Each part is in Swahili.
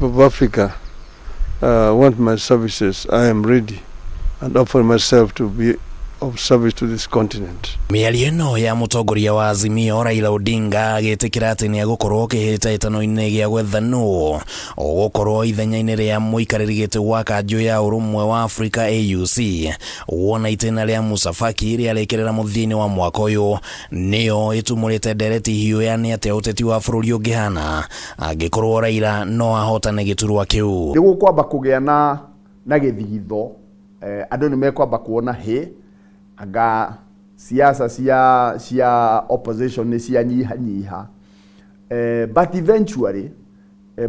of Africa want my services, I am ready and offer myself to be of service to this continent. Mialieno ya mutongoria wa Azimio Raila Odinga agitikira ati ni agukorwo kuhitahitanira gia gwethanwo ugukorwo ithenya-ini ria muikariri giti wa kanjo ya urumwe wa Africa AUC wona itena ria Musafaki ria rekirira muthini wa mwaka uyu niyo itumurite ndereti hiyo yani ati uteti wa bururi ungihana agikorwo Raila no ahotane giturwa kiu nigukwamba kugia na githitho andu ni mekwamba kuona anga siasa cia opposition ni cia nyiha but eventually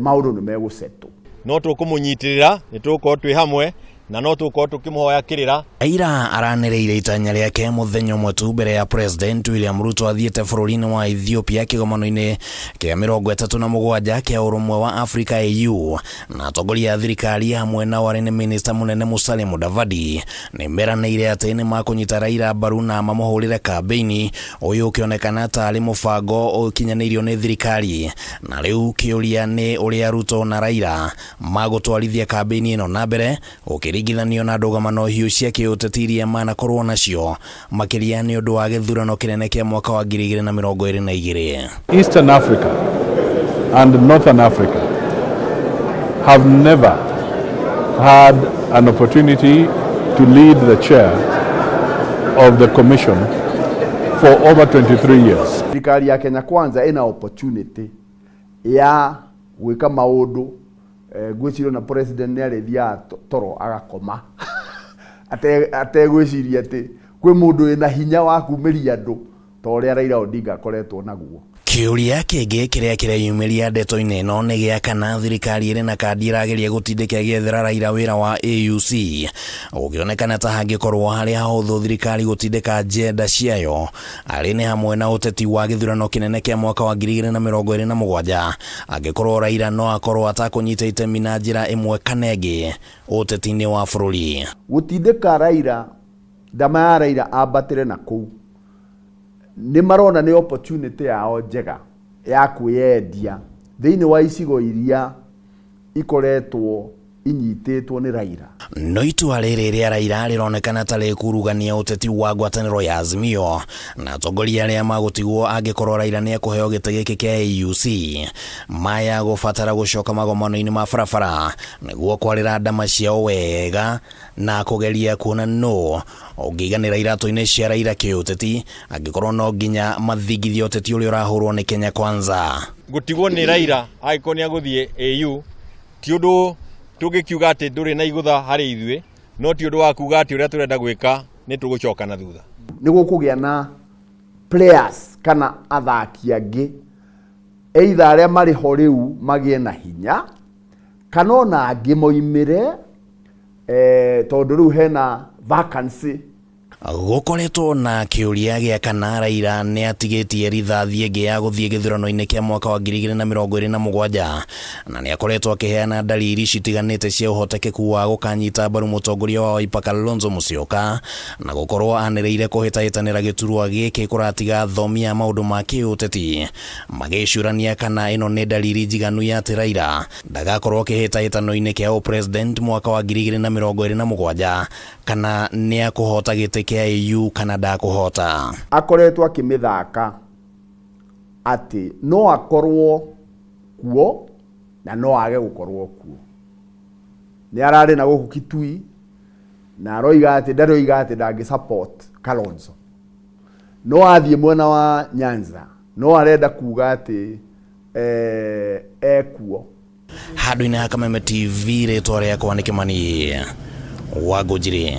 maundu ni megusetwo no tukumunyitirira ni tuko twi hamwe na no tuko tukimuhoya kirira. Raila aranereire itanya riake muthenya umwe tu mbere ya President William Ruto athiete bururi-ini wa Ethiopia kigomano-ini kia 37 kia urumwe wa Africa AU na atongoria thirikari hamwe na warene minister munene Musalia Mudavadi ni meranĩire ati ni makunyita Raila mbaru na mamuhurire kambeini uyu ukionekana ta ari mubango ukinyanirio ni thirikari na riu kiuria ni uria Ruto na Raila magutwarithia kambeini ino na mbere ukiringithanio na ndũgamano hiũ cia kiũtetiria manakorwo nacio makiria ni ũndũ wa gĩthurano kĩnene kĩa mwaka wa 2022. Eastern Africa and Northern Africa have never had an opportunity to lead the chair of the commission for over 23 years. Serikali ya Kenya Kwanza ina opportunity ya gwika maundu gwicirwo na president ni arithia toro agakoma ate gwiciria ati kwi mundu ina hinya wa kumiria andu to ria Raila Odinga koretwo naguo. Kiuria kingi kiria kireyumiria ndeto-ini ino ni gia kana thirikari iri na kandi irageria gutindikia giethera Raila wira wa AUC ukionekana ta hangikorwo hari hahuthu thirikari gutindika agenda ciayo ari ni hamwe na uteti wa githurano kinene kia mwaka wa 2027 angikorwo Raila no akorwo atakunyita itemi na njira imwe kana ingi uteti-ini wa bururi. Gutindika Raila ndama ya Raila ambatire na kuu ni marona ni opportunity yao njega ya kuyendia thiini wa icigo iria ikoretwo inyititwo ni Raila. No Itua ria Raila rironekana ta rikurugania uteti wa ngwatanĩro ya Azimio na atongoria aria magutigwo angikorwo Raila ni ekuheo gĩtĩ gĩkĩ kia AUC maya gubatara gucoka magomano-ini ma barabara niguo kwarĩra ndama ciao wega na kugeria kuona no ũngĩiganĩra iratũ-inĩ cia Raila kĩũteti angikorwo no nginya mathingithia ũteti ũrĩa ũrahũrwo ni Kenya Kwanza. Gutigwo ni Raila agĩkorwo ni aguthie AU ti ũndũ tugikiuga ati nduri na igutha hari ithuĩ no ti ũndũ wa kuga ati ũrĩa turenda gwĩka ni tũgũcoka na thutha. Nĩguo kũgĩa na players kana athaki angĩ either arĩa marĩ ho rĩu magĩe na hinya kana ona angĩ moimĩre tondũ rĩu hena vacancy. Gukoretwo na kiuria gia kana Raila ni atigitie rithathi ingi ya guthie githurano-ini kia mwaka wa 2027 na ni akoretwo akiheana dalili citiganite cia uhotekeku wa gukanyita mbaru mutongoria wa Ipa Kalonzo Musyoka na gukorwo anireire kuhitahitanira giturwa giki kuratiga thomia maundu ma kiuteti magicurania kana ino ni dalili njiganu ya ati Raila ndagakorwo kihitahitano-ini kia president mwaka wa 2027 kana ni akuhota gĩtĩ kia AU kana ndakuhota. Akoretwo akimithaka ati no akorwo kuo na no age gukorwo kuo. Ni arari na guku Kitui na aroiga ati ndaroiga ati ndangi support Kalonzo. No athie mwena wa Nyanza no arenda kuga ati kuo. Handũ-inĩ ha Kameme TV rĩtwa rĩakwa nĩ Kimani Wangũnjiri.